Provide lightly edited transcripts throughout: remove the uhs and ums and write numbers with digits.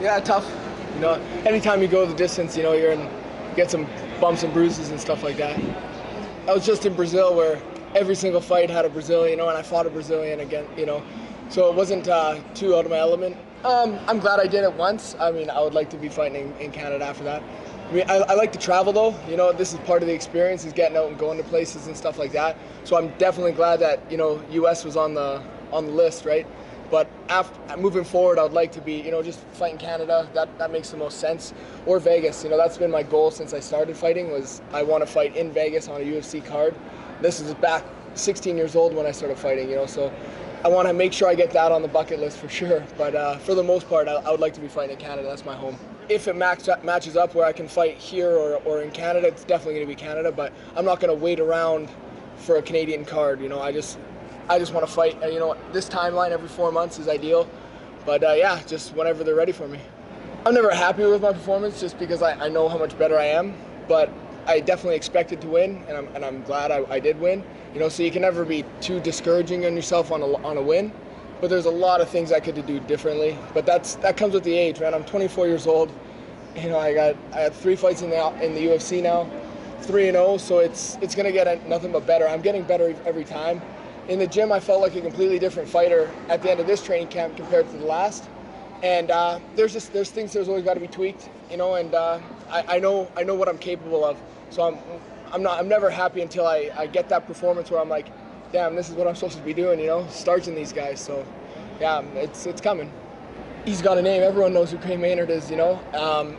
Yeah, tough. You know, anytime you go the distance, you know, you get some bumps and bruises and stuff like that. I was just in Brazil where every single fight had a Brazilian, you know, and I fought a Brazilian again, you know. So it wasn't too out of my element. I'm glad I did it once. I mean, I would like to be fighting in Canada after that. I mean, I like to travel though. You know, this is part of the experience, is getting out and going to places and stuff like that. So I'm definitely glad that, you know, U.S. was on the list, right? But after moving forward, I would like to be, you know, just fighting Canada. That makes the most sense. Or Vegas. You know, that's been my goal since I started fighting. Was I want to fight in Vegas on a UFC card. This is back 16 years old when I started fighting. You know, so I want to make sure I get that on the bucket list for sure. But for the most part, I would like to be fighting in Canada. That's my home. If it matches up where I can fight here or in Canada, it's definitely going to be Canada. But I'm not going to wait around for a Canadian card. You know, I just want to fight. You know, this timeline every 4 months is ideal. But yeah, just whenever they're ready for me. I'm never happy with my performance just because I know how much better I am. But I definitely expected to win, and I'm glad I did win. You know, so you can never be too discouraging on yourself on a win. But there's a lot of things I could do differently. But that comes with the age, man. I'm 24 years old. You know, I had 3 fights in the UFC now, 3-0. So it's gonna get nothing but better. I'm getting better every time. In the gym, I felt like a completely different fighter at the end of this training camp compared to the last. And there's things there's always got to be tweaked, you know. And I know what I'm capable of. So I'm never happy until I get that performance where I'm like, damn, this is what I'm supposed to be doing, you know, starching these guys. So yeah, it's coming. He's got a name. Everyone knows who Gray Maynard is, you know.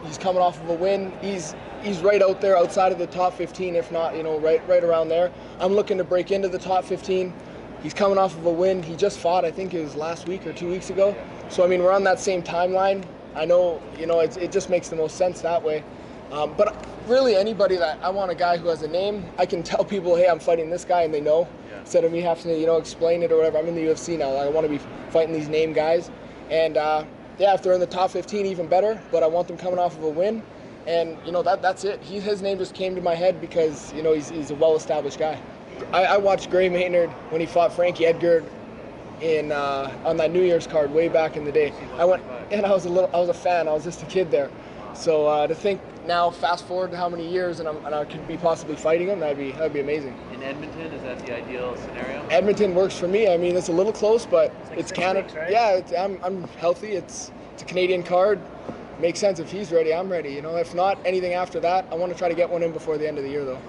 He's coming off of a win. He's right out there outside of the top 15, if not, you know, right around there. I'm looking to break into the top 15. He's coming off of a win. He just fought, I think it was last week or 2 weeks ago. So, I mean, we're on that same timeline. I know, you know, it just makes the most sense that way. But really anybody that I want a guy who has a name, I can tell people, hey, I'm fighting this guy, and they know. Yeah. Instead of me having to, you know, explain it or whatever. I'm in the UFC now. I want to be fighting these name guys. And, yeah, if they're in the top 15, even better. But I want them coming off of a win. And, you know, that's it. His name just came to my head because, you know, he's a well-established guy. I watched Gray Maynard when he fought Frankie Edgar on that New Year's card way back in the day. I went and I was a fan. I was just a kid there. So to think now, fast forward to how many years, and I could be possibly fighting him, that'd be amazing. In Edmonton, is that the ideal scenario? Edmonton works for me. I mean, it's a little close, but it's like Canada. Weeks, right? Yeah, I'm healthy. It's a Canadian card. Makes sense. If he's ready, I'm ready. You know, if not anything after that, I want to try to get one in before the end of the year, though.